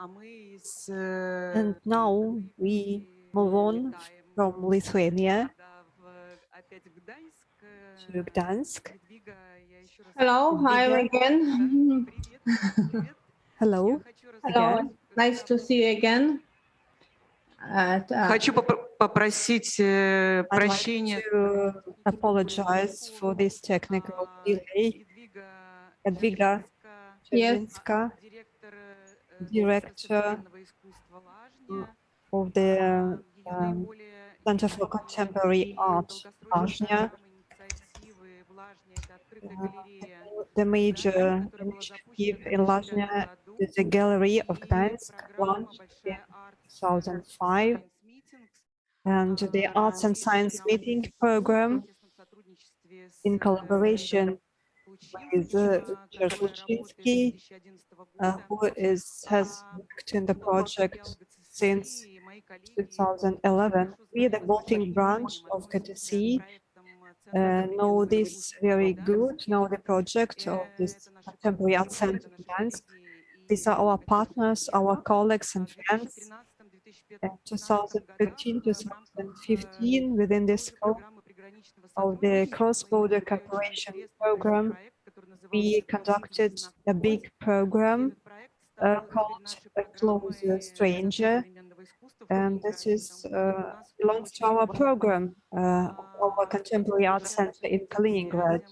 And now we move on from Lithuania to Gdansk. Hello, hi again. Hello. Hello, Again. nice to see you again. Хочу попросить прощения. I'd like to apologize for this technical delay. Ядвига Харжиньска, director of the Center for Contemporary Art, Lajnya. The major initiative in Lajnya is the Gallery of Gdanьsк, launched in 2005, and the Arts and Science Meeting Program in collaboration with Richard Luchinsky, who has worked in the project since 2011. We, the Baltic branch of KTC, know this very good, know the project of this Contemporary Art Center in Gdansk. These are our partners, our colleagues and friends. In 2013-2015, within the scope of the cross-border cooperation program, we conducted a big program called A Close Stranger, and this is belongs to our program, our Contemporary Art Center in Kaliningrad.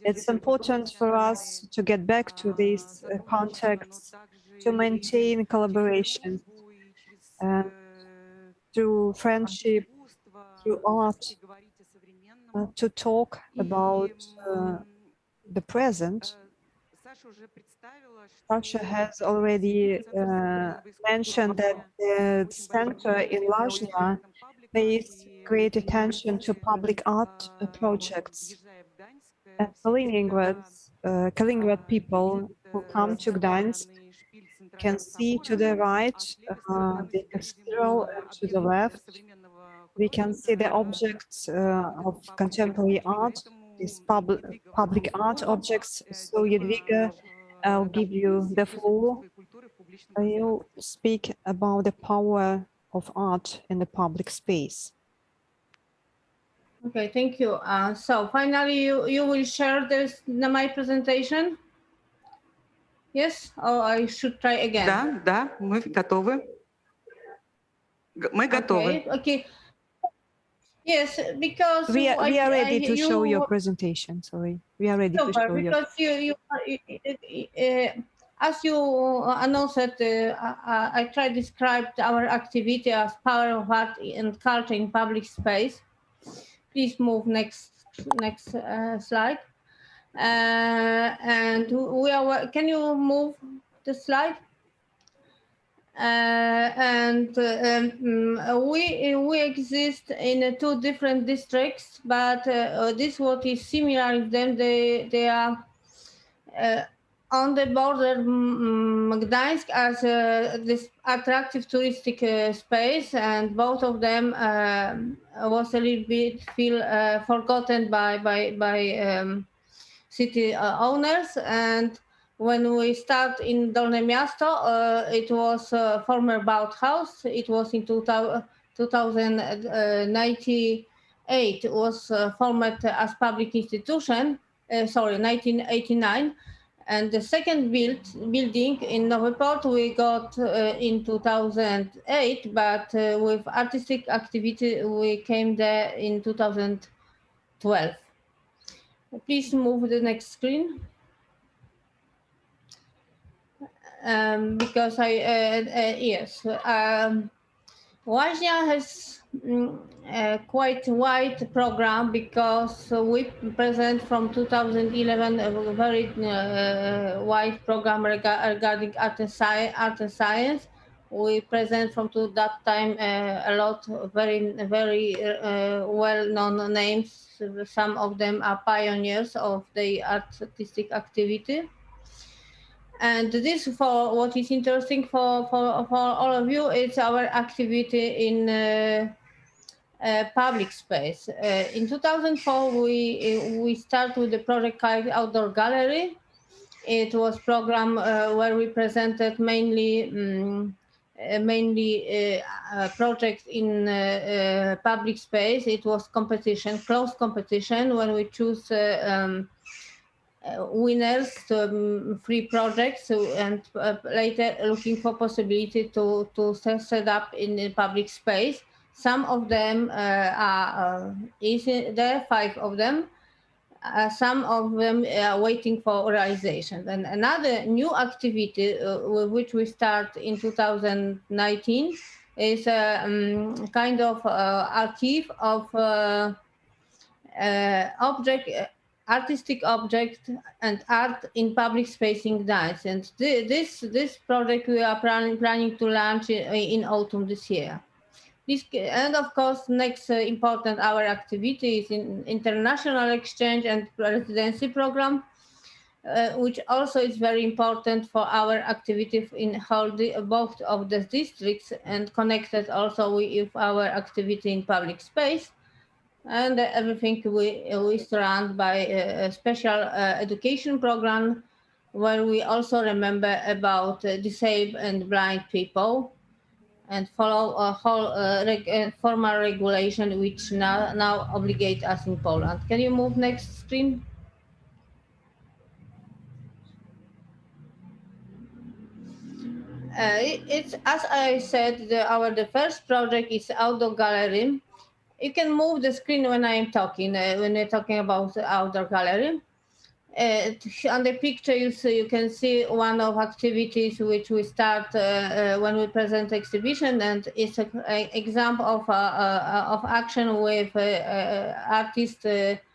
It's important for us to get back to these contacts, to maintain collaboration, through friendship, through art, to talk about the present. Sasha has already mentioned that the center in Lajnya pays great attention to public art projects. And Kaliningrad people who come to Gdansk can see to the right the cathedral, and to the left we can see the objects of contemporary art, these public art objects. So Ядвига, I'll give you the floor. I'll speak about the power of art in the public space. Okay, thank you. So finally, you will share my presentation? Yes, or I should try again? Да, мы готовы. Мы готовы. Okay. Yes, because we are ready to show your presentation. Sorry, we are ready to show you. Because as you announced, I tried to describe our activity as power of art and culture in public space. Please move next slide. And we are. Can you move the slide? We exist in two different districts, but this what is similar in them. They are on the border Gdańsk as this attractive touristic space, and both of them was a little bit feel forgotten by city owners. And when we start in Dolne Miasto, it was a former Bauhaus. It was in 2098. It was formed as public institution. 1989. And the second building in Nowy Port we got in 2008, but with artistic activity we came there in 2012. Please move to the next screen. Because Lajnya has quite wide program, because we present from 2011 a very wide program regarding art and science. We present from to that time a lot of very well-known names. Some of them are pioneers of the artistic activity. And this, for what is interesting for all of you, is our activity in public space. In 2004, we start with the project called Outdoor Gallery. It was program where we presented mainly projects in public space. It was competition, close competition, when we choose winners to free projects, and later looking for possibility to set up in the public space. Some of them are easy. There are 5 of them. Some of them are waiting for realization. And another new activity which we start in 2019 is a kind of archive of artistic object and art in public space in Gdańsk. And this project we are planning to launch in autumn this year. And of course, next important our activity is in international exchange and residency program, which also is very important for our activity in both of the districts, and connected also with our activity in public space. And everything we surround by a special education program, where we also remember about disabled and blind people, and follow a whole formal regulation which now obligate us in Poland. Can you move next screen? It's, as I said, the first project is outdoor gallery. You can move the screen when I am talking, when we're talking about the outdoor gallery. On the picture you can see one of activities which we start when we present exhibition, and it's an example of action with artists in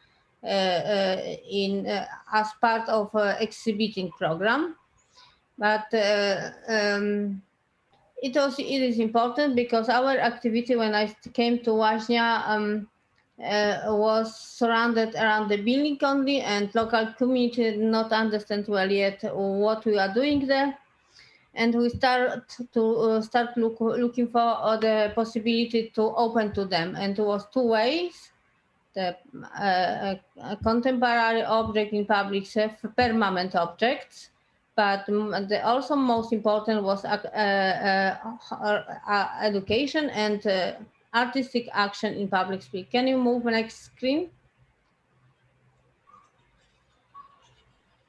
as part of exhibiting program. But it is important because our activity when I came to Lajnia was surrounded around the building only, and local community did not understand well yet what we are doing there. And we start looking for the possibility to open to them. And it was 2 ways: the contemporary object in public space, permanent objects. But also most important was education and artistic action in public space. Can you move next screen?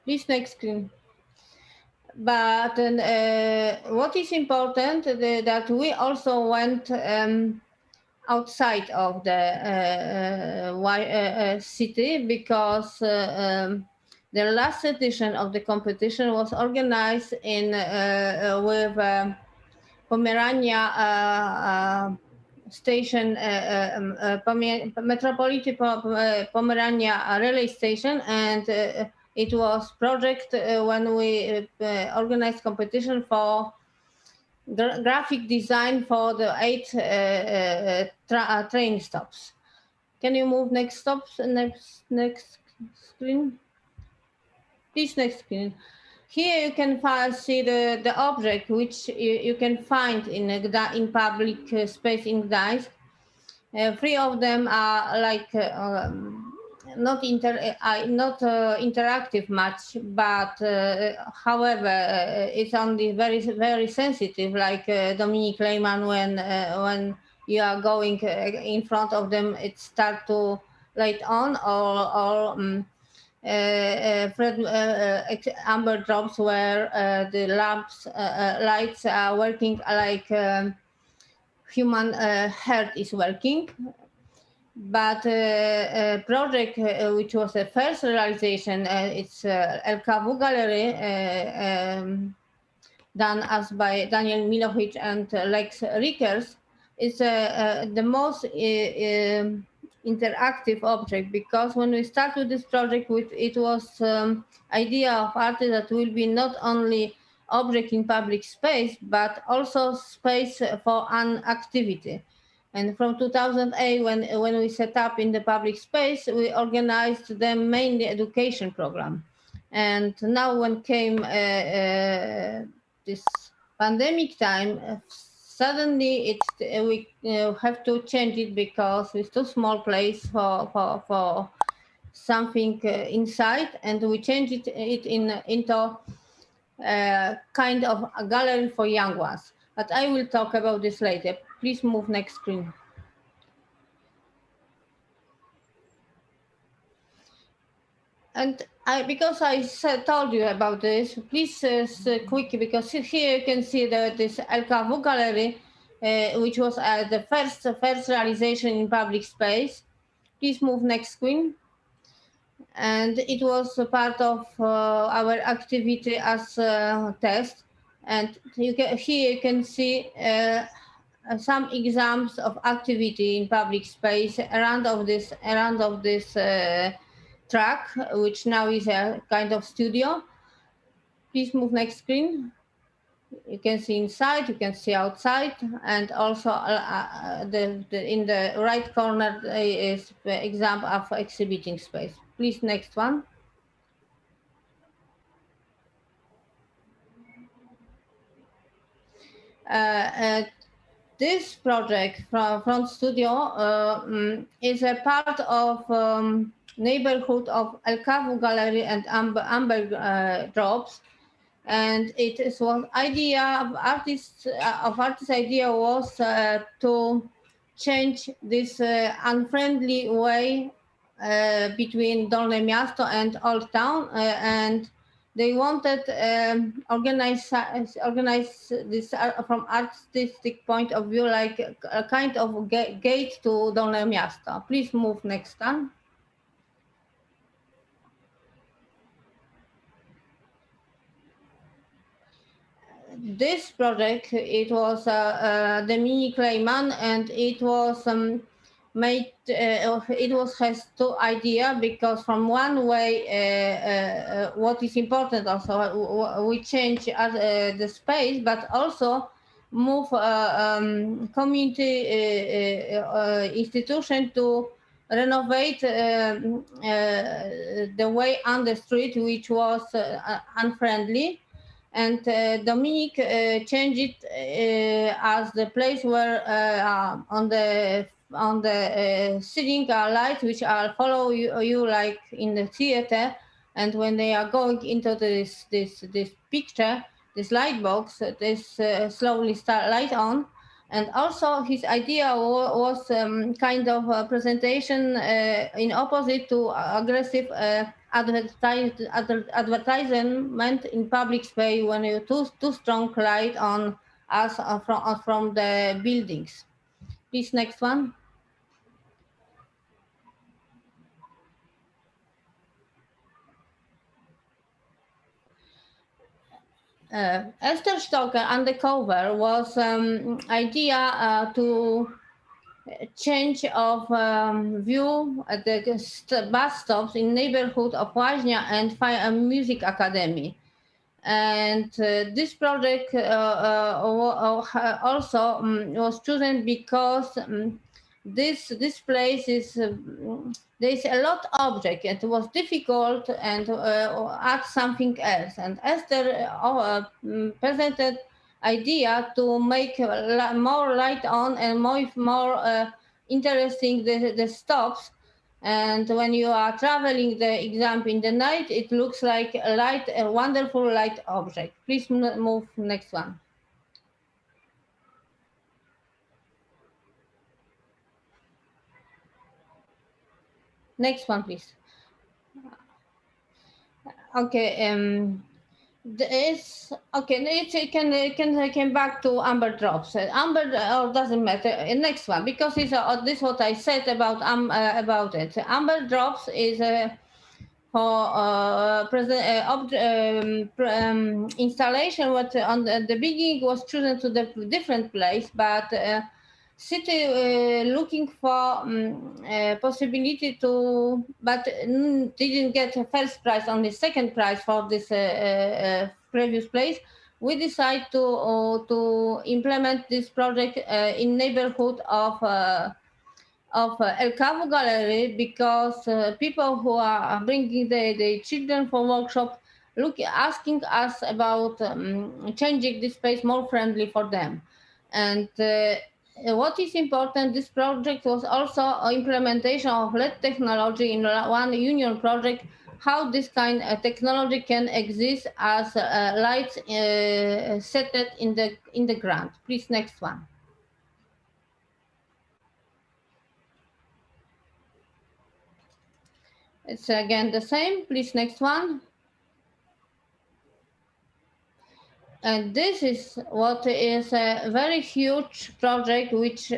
This next screen. But what is important that we also went outside of the city, because the last edition of the competition was organized in with Pomerania station, Metropolitan Pomerania relay station, and it was project when we organized competition for graphic design for the 8 train stops. Can you move next stops? Next screen. This next screen. Here you can see the object which you can find in public space in Gdańsk. 3 of them are like not interactive much, but however it's only very sensitive, like Dominic Lehmann, when you are going in front of them, it start to light on, or amber drops, where the lamps lights are working like human heart is working. But a project which was the first realization, it's LKW Gallery, done as by Daniel Milovic and Lex Rickers, is the most interactive object, because when we started this project, it was idea of artists that will be not only object in public space, but also space for an activity. And from 2008, when we set up in the public space, we organized the mainly education program. And now when came this pandemic time, suddenly we have to change it, because it's too small place for something inside, and we changed it into kind of a gallery for young ones. But I will talk about this later. Please move next screen. And because I told you about this, please quickly, because here you can see this LKW gallery, which was the first realization in public space. Please move next screen. And it was a part of our activity as a test. And here you can see some examples of activity in public space around of this track, which now is a kind of studio. Please move next screen. You can see inside, you can see outside, and also in the right corner is the example of exhibiting space. Please, next one. This project from Front Studio is a part of neighborhood of LKW Gallery and Amber Drops. And it was idea of artist's idea was to change this unfriendly way between Dolne Miasto and Old Town, and they wanted organize this from artistic point of view, like a kind of gate to Dolne Miasto. Please move next one. This project, it was the mini Clayman, and it was made. It has two ideas, because from one way, what is important also, we change the space, but also move community institution to renovate the way on the street, which was unfriendly. And Dominic changed it as the place where on the ceiling are lights which are follow you like in the theater, and when they are going into this picture, this light box, this slowly start light on. And also his idea was kind of a presentation in opposite to aggressive advertisement in public space when you too strong light on us from the buildings. Please, next one. Esther Stocker undercover was idea to change of view at the bus stops in neighborhood of Lajnia and find a music academy. And this project also was chosen because this place is there's a lot of object. It was difficult and add something else. And Esther presented idea to make more light on and more interesting the stops. And when you are traveling the exam in the night, it looks like a wonderful light object. Please move next one. Next one, please. Okay. It can come back to Amber Drops. Amber doesn't matter. Next one, because it's this is what I said about it. Amber Drops is for installation. What on the beginning was chosen to the different place, but city looking for possibility to, but didn't get a first prize, only second prize for this previous place. We decided to implement this project in neighborhood of LKW Gallery, because people who are bringing the children for workshop asking us about changing this space more friendly for them. And what is important, this project was also implementation of LED technology in one union project, how this kind of technology can exist as lights set in the ground. Please, next one. It's again the same. Please, next one. And this is what is a very huge project which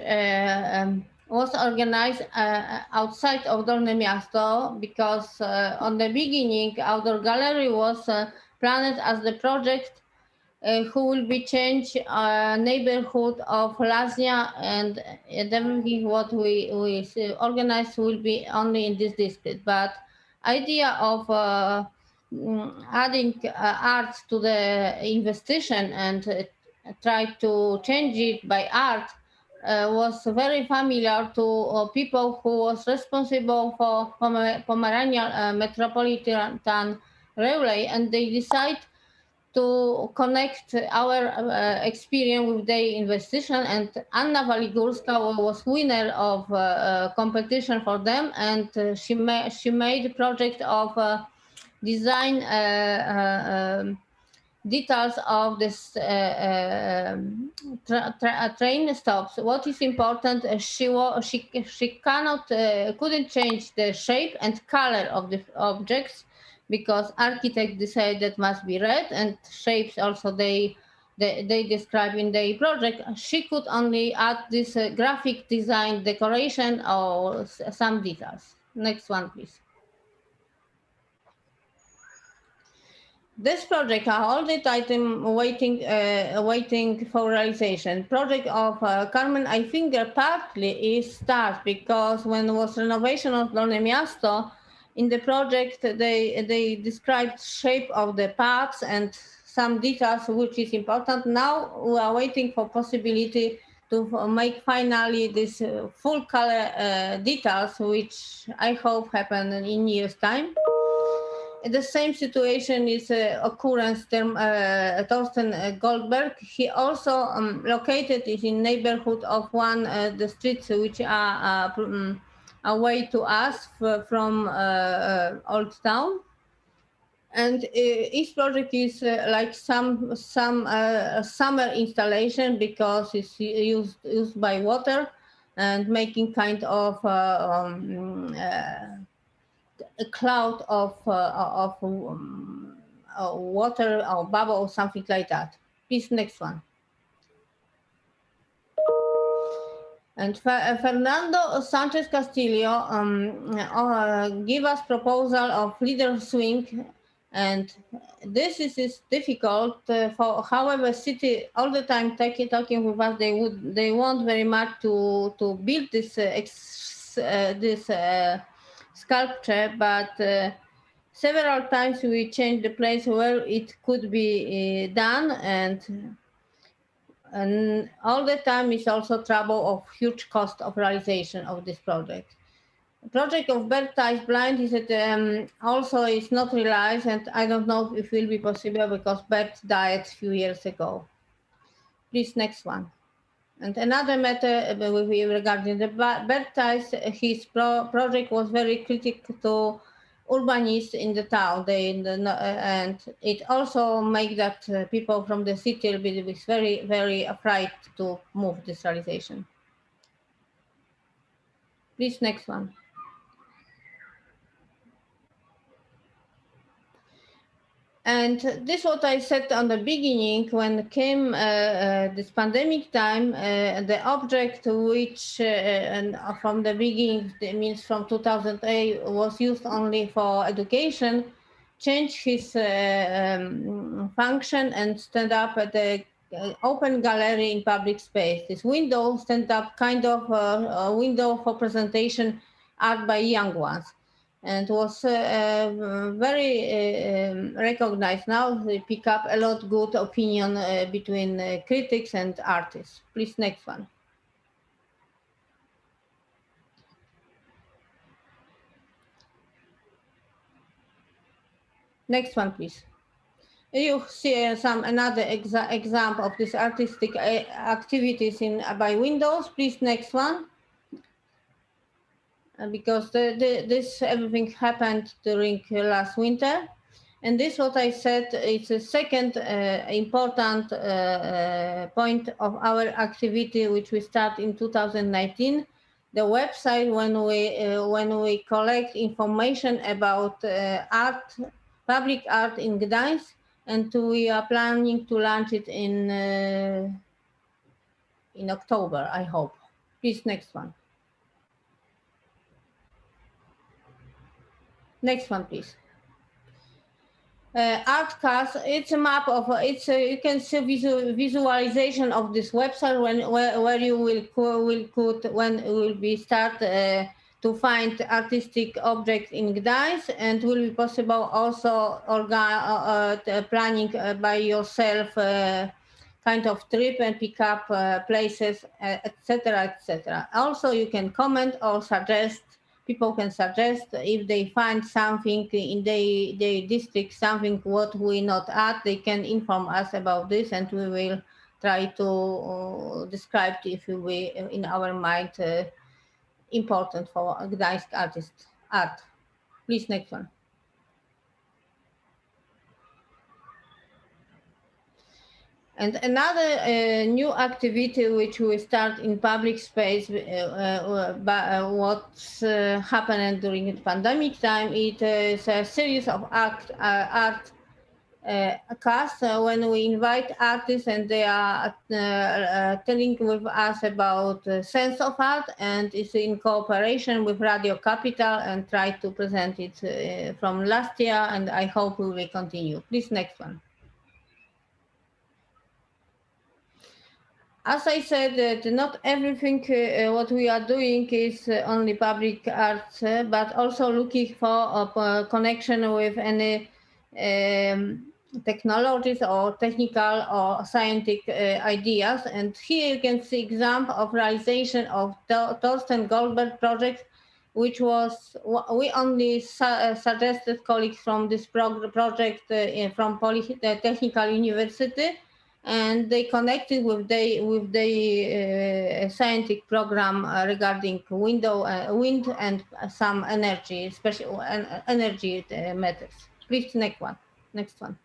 was organized outside of Dolne Miasto, because on the beginning outdoor gallery was planned as the project who will be changed neighborhood of Laznia, and everything what we organize will be only in this district. But idea of adding art to the investigation and try to change it by art was very familiar to people who was responsible for Pomeranian Metropolitan Railway, and they decide to connect our experience with their investigation. And Anna Waligórska was winner of competition for them, and she made a project of design details of this train stops. What is important, she couldn't change the shape and color of the objects, because architects decided that must be red, and shapes also they describe in their project. She could only add this graphic design, decoration, or some details. Next one, please. This project are all the item waiting for realization. Project of Carmen I Finger partly is start, because when was renovation of Dolne Miasto, in the project they described shape of the paths and some details which is important. Now we are waiting for possibility to make finally this full color details, which I hope happen in years time. The same situation is occurrence Thorsten Goldberg. He also located is in neighborhood of one the streets which are away to us from Old Town. And each project is like some summer installation, because it's used by water and making kind of a cloud of water or bubble or something like that. Please, next one. And Fernando Sanchez Castillo give us proposal of leader swing, and this is difficult for. However, city all the time talking with us. They want very much to build this sculpture, but several times we changed the place where it could be done, and all the time is also trouble of huge cost of realization of this project. The project of Berta is blind is that also is not realized, and I don't know if it will be possible because Bert died a few years ago. Please, next one. And another matter regarding the Bertais, his project was very critical to urbanists in the town. And it also makes that people from the city will be very, very afraid to move this realization. Please, next one. And this is what I said on the beginning, when came this pandemic time, the object which from the beginning, it means from 2008, was used only for education, changed his function and stand up at the open gallery in public space. This window stand up kind of a window for presentation art by young ones. And was very recognized. Now they pick up a lot good opinion between critics and artists. Please, next one. Next one, please. You see another example of this artistic activities by Windows. Please, next one. Because this everything happened during last winter. And this, what I said, it's a second important point of our activity, which we start in 2019. The website, when we collect information about art, public art in Gdańsk, and we are planning to launch it in October, I hope. Please, next one. Next one, please. Artcast, it's a map of, you can see visualization of this website where you will be start to find artistic objects in Gdańsk, and will be possible also planning by yourself kind of trip and pick up places, etc., etc. Also, you can comment or suggest. People can suggest if they find something in their district, something what we not add, they can inform us about this, and we will try to describe if it will be in our mind important for Gdańsk art. Please, next one. And another new activity which we start in public space, what's happened during the pandemic time, it is a series of art casts when we invite artists and they are telling with us about the sense of art, and it's in cooperation with Radio Capital, and try to present it from last year, and I hope we will continue. Please, next one. As I said, that not everything what we are doing is only public arts, but also looking for a connection with any technologies or technical or scientific ideas. And here you can see example of realization of Thorsten Goldberg project, which was, we only suggested colleagues from this project from Technical University, and they connected with the scientific program regarding wind and some energy, special energy matters. Please, next one. Next one.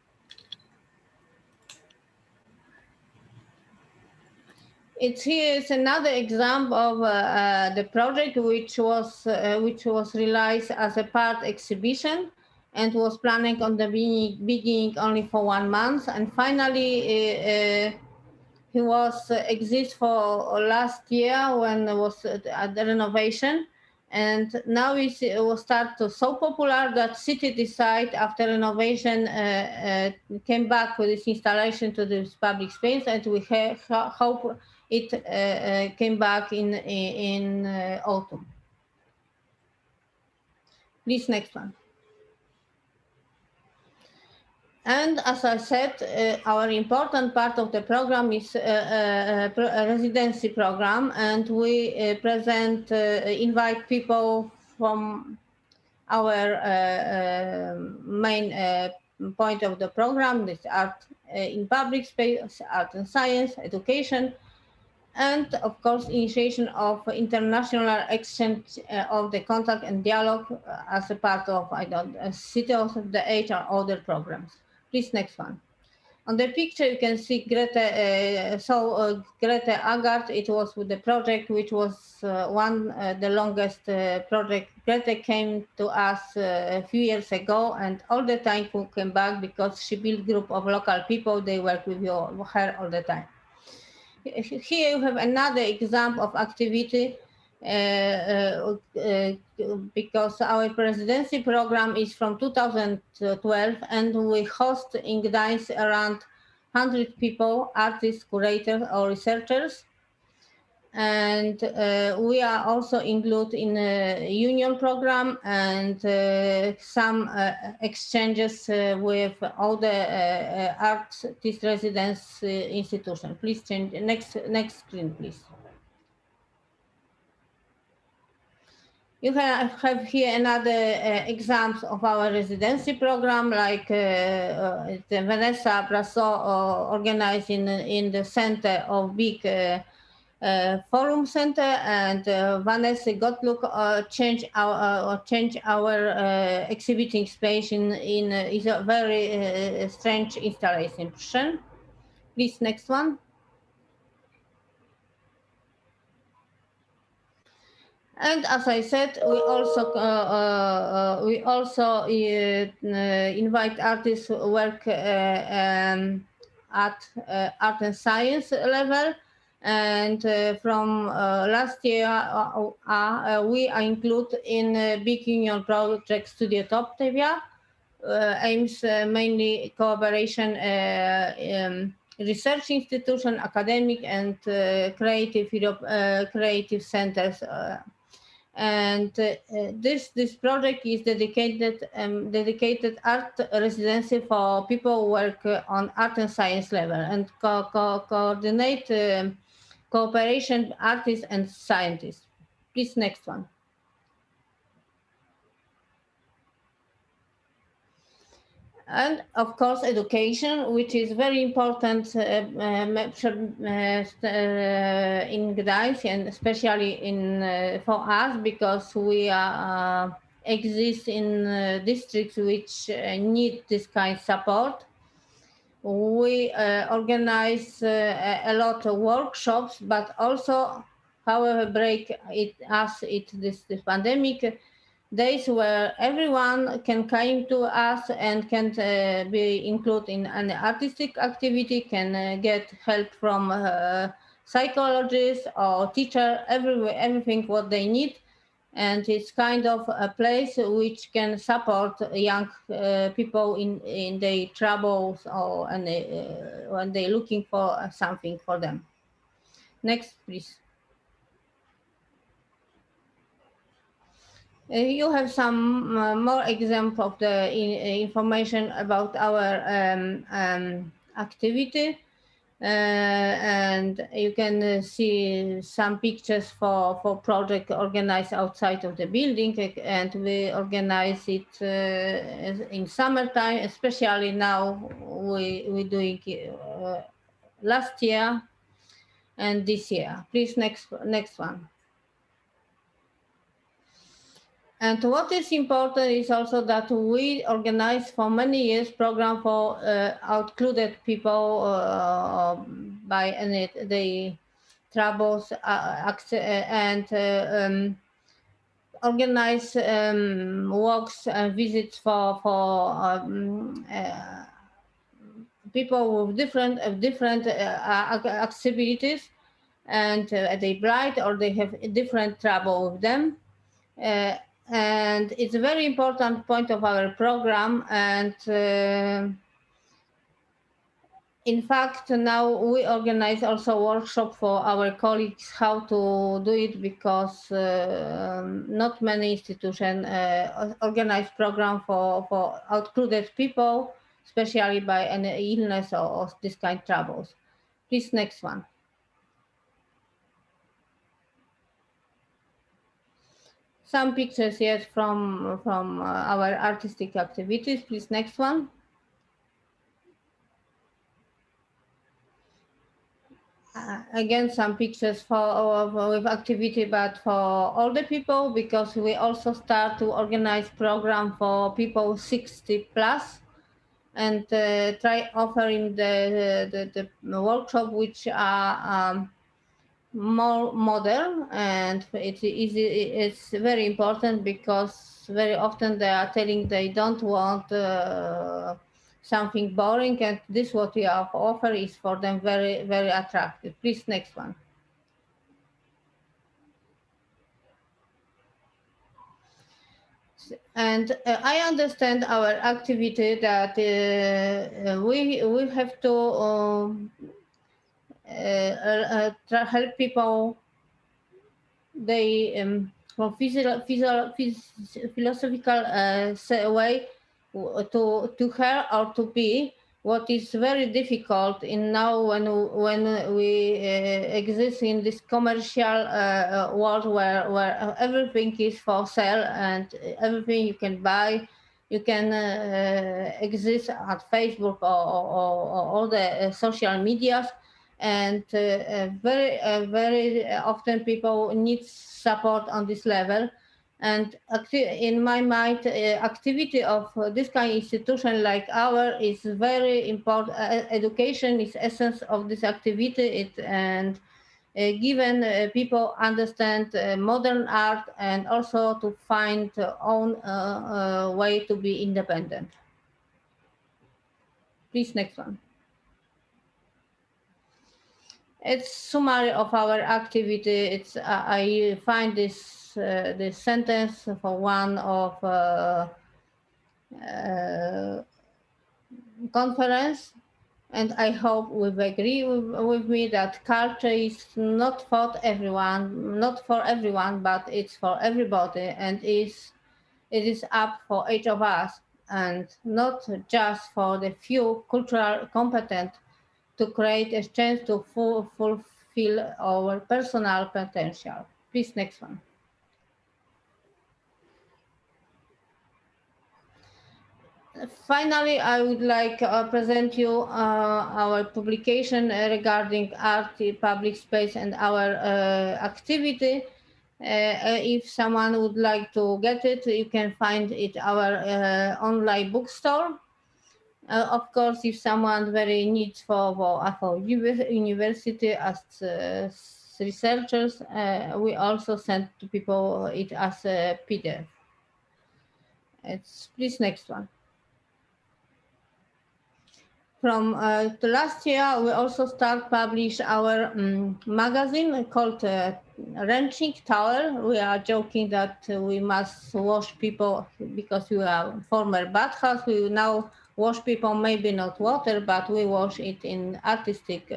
Here is another example of the project which was realized as a part exhibition, and was planning on the beginning only for 1 month, and finally he was exist for last year when it was at the renovation, and now it was start to so popular that city decide after renovation came back with this installation to this public space, and we hope it came back in autumn. Please, next one. And as I said, our important part of the program is a residency program, and we invite people from our main point of the program, this art in public space, art and science, education, and of course initiation of international exchange of the contact and dialogue as a part of City of the Age or other programs. Please, next one. On the picture you can see Grete Agard. It was with the project which was the longest project. Grete came to us a few years ago, and all the time who came back because she built a group of local people. They work with her all the time. Here you have another example of activity because our presidency program is from 2012, and we host in Gdańsk around 100 people, artists, curators, or researchers. And we are also included in a union program and some exchanges with all the artist residence institutions. Please change next screen, please. You have here another examples of our residency program, like Vanessa Brasso organized in the center of big forum center, and Vanessa Gottlook change our exhibiting space in is a very strange installation. Please, next one. And as I said, we also invite artists who work at art and science level. And from last year, we are included in big union project Studio Toptevia, aims mainly cooperation research institution, academic and creative centers. And this project is dedicated art residency for people who work on art and science level and coordinate cooperation artists and scientists. Please, next one. And of course, education, which is very important in Gdańsk, and especially for us, because we exist in districts which need this kind of support. We organize a lot of workshops, but also, however, this pandemic, days where everyone can come to us and can be included in an artistic activity, can get help from psychologists or teacher, everything what they need. And it's kind of a place which can support young people in their troubles or when they're looking for something for them. Next, please. You have some more example of the information about our activity, and you can see some pictures for project organized outside of the building, and we organize it in summertime, especially now we're doing last year and this year. Please, next one. And what is important is also that we organize for many years program for outcluded people by the troubles and organize walks and visits for people with different accessibilities, and they blind or they have different trouble with them. And it's a very important point of our program. And in fact, now we organize also workshop for our colleagues how to do it, because not many institutions organize program for outcluded people, especially by an illness or this kind of troubles. Please, next one. Some pictures yet from our artistic activities. Please, next one. Again, some pictures with activity, but for older people, because we also start to organize program for people 60 plus, and try offering the workshop which are more modern, and it's very important, because very often they are telling they don't want something boring, and this what we offer is for them very, very attractive. Please, next one. And I understand our activity that we have to help people. They from philosophical way to her or to be, what is very difficult in now when we exist in this commercial world where everything is for sale and everything you can buy, you can exist at Facebook or all the social medias, and very often people need support on this level. And in my mind, activity of this kind of institution like ours is very important. Education is essence of this activity. And given people understand modern art and also to find own way to be independent. Please, next one. It's summary of our activity. It's I find this sentence for one of conference, and I hope we agree with me that culture is not for everyone, but it's for everybody, and it is up for each of us, and not just for the few cultural competent to create a chance to fulfill our personal potential. Please, next one. Finally, I would like to present you our publication regarding art, public space, and our activity. If someone would like to get it, you can find it our online bookstore. Of course, if someone very needs for university as researchers, we also send to people it as a PDF. Please, next one. From the last year, we also publish our magazine called Wrenching Tower. We are joking that we must wash people because we are former bathhouse. We now wash people, maybe not water, but we wash it in artistic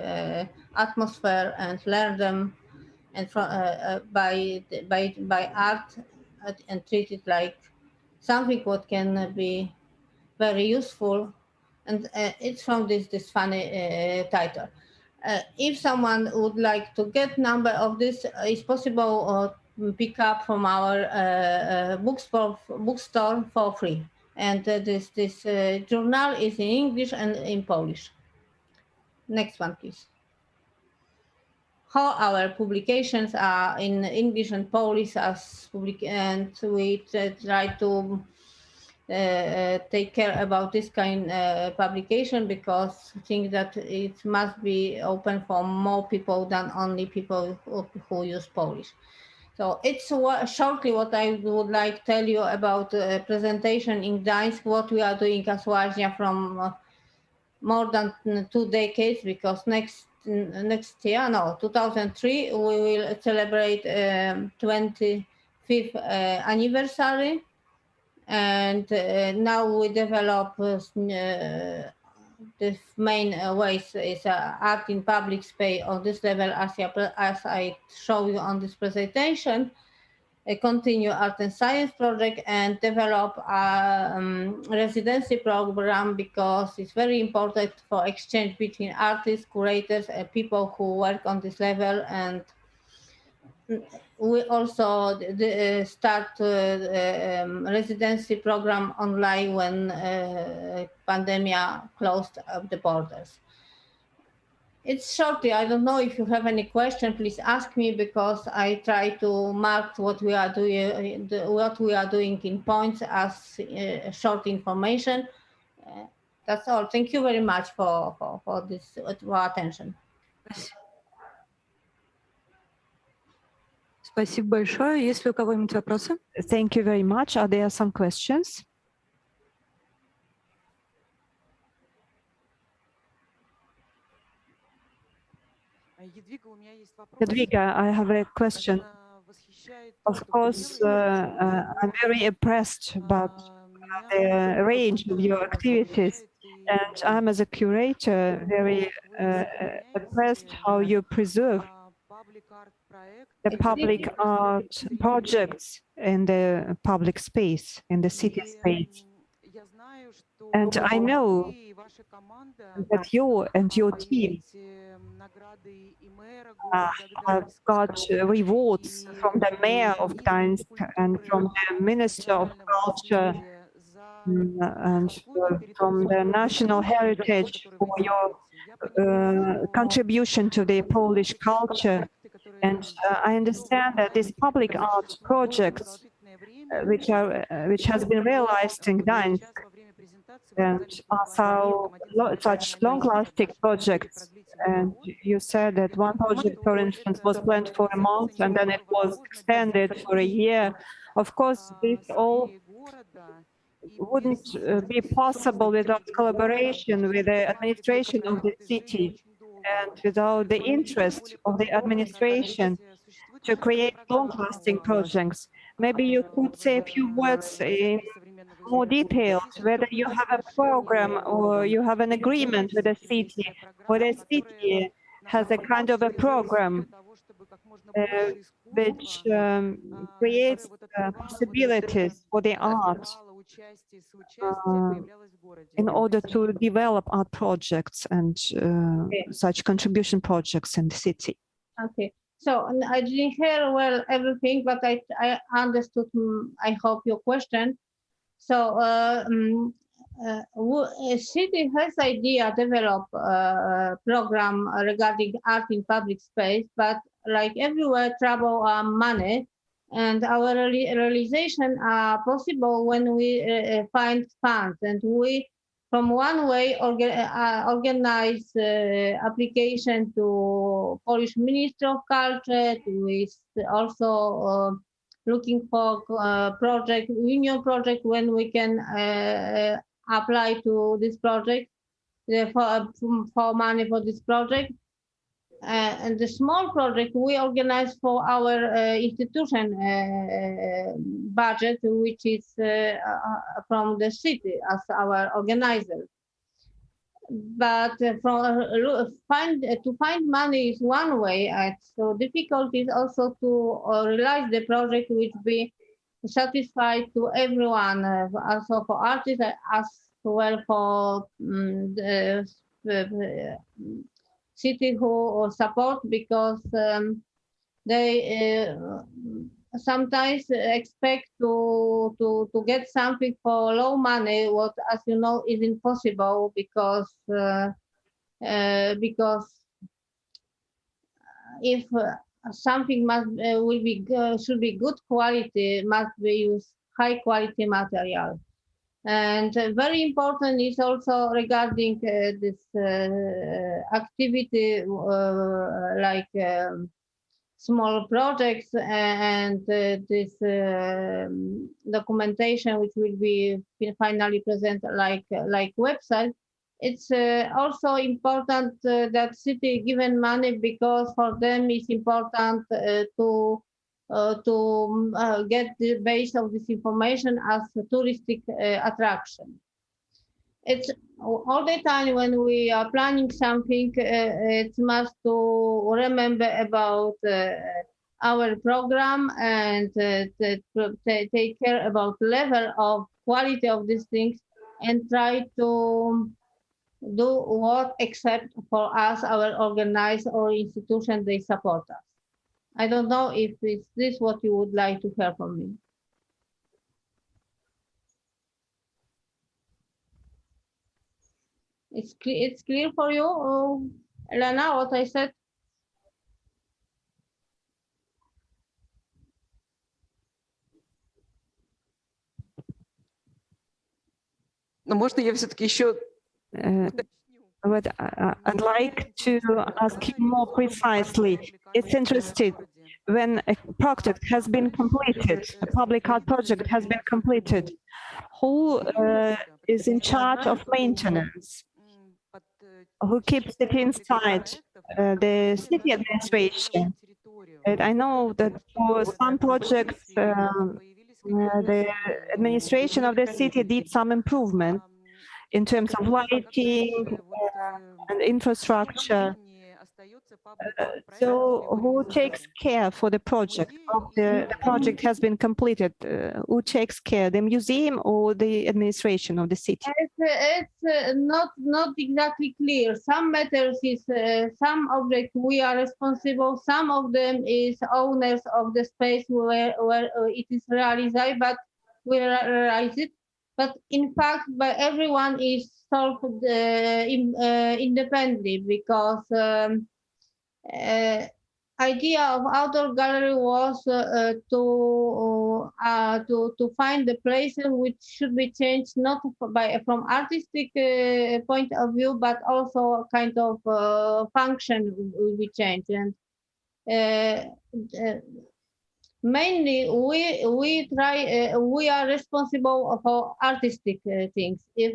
atmosphere and learn them and by art and treat it like something what can be very useful. And it's from this funny title. If someone would like to get number of this, it's possible pick up from our bookstore for free. And this journal is in English and in Polish. Next one, please. How our publications are in English and Polish and we try to take care about this kind of publication because I think that it must be open for more people than only people who use Polish. So it's shortly what I would like to tell you about presentation in Gdańsk, what we are doing as Lajnia from more than 2 decades, because next year, no, 2003, we will celebrate 25th anniversary. And now we develop the main ways is art in public space on this level, as I show you on this presentation. Continue art and science project and develop a residency program because it's very important for exchange between artists, curators, and people who work on this level. And we also start residency program online when pandemic closed up the borders. It's shortly. I don't know if you have any question. Please ask me because I try to mark what we are doing in points as short information. That's all. Thank you very much for this for attention. Спасибо большое. Есть ли у кого-нибудь вопросы? Thank you very much. Are there some questions? Ядвига, I have a question. Of course, I'm very impressed by the range of your activities, and I'm as a curator very impressed how you preserve the public art projects in the public space, in the city space. And I know that you and your team have got rewards from the mayor of Gdanьsk and from the Minister of Culture and from the National Heritage for your contribution to the Polish culture. And I understand that these public art projects, which has been realized in Gdanьsk, and also such long-lasting projects. And you said that one project, for instance, was planned for a month and then it was extended for a year. Of course, this all wouldn't be possible without collaboration with the administration of the city and without the interest of the administration to create long-lasting projects. Maybe you could say a few words in more detailed, whether you have a program or you have an agreement with the city, or the city has a kind of a program which creates possibilities for the art in order to develop art projects and such contribution projects in the city. Okay. So I didn't hear well everything, but I understood, I hope, your question. So city has idea develop program regarding art in public space, but like everywhere, trouble money, and our realization are possible when we find funds, and we from one way organize application to Polish Ministry of Culture. We also looking for project, union project, when we can apply to this project for money for this project. And the small project we organize for our institution budget, which is from the city as our organizer. But to find money is one way. So difficult is also to realize the project which be satisfied to everyone, also for artists as well for the city who support, because they sometimes expect to get something for low money, what, as you know, is impossible, because if something should be good quality, must be use high quality material. And very important is also regarding this activity like small projects and this documentation, which will be finally presented like website. It's also important that city given money, because for them it's important to get the base of this information as a touristic attraction. It's all the time when we are planning something, it must to remember about our program and take care about level of quality of these things, and try to do what except for us, our organized or institution, they support us. I don't know if it's this what you would like to hear from me. It's clear for you, Elena, what I said? Но можно я все-таки еще... But I'd like to ask you more precisely. It's interesting, when a project has been completed, a public art project has been completed, who is in charge of maintenance? Who keeps it inside? The city administration. And I know that for some projects, the administration of the city did some improvement in terms of lighting and infrastructure. So who takes care for the project? After the project has been completed, who takes care, the museum or the administration of the city? It's not exactly clear. Some matters is some object we are responsible. Some of them is owners of the space where it is realized, but we realize it. But in fact, by everyone is solved independently, because idea of outdoor gallery was to find the places which should be changed, not from artistic point of view, but also kind of function will be changed. And mainly we are responsible for artistic things. If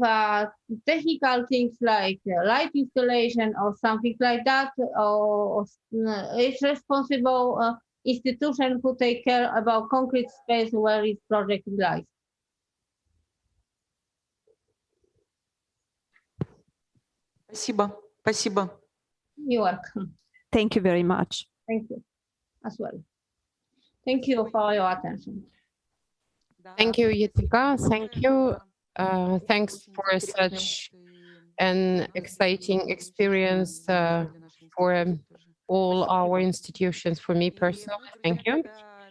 technical things like light installation or something like that, or it's responsible institution who take care about concrete space where its project lies. Спасибо. Спасибо. You're welcome. Thank you very much. Thank you as well. Thank you for your attention. Thank you, Ядвига. Thank you. Thanks for such an exciting experience for all our institutions, for me personally. Thank you.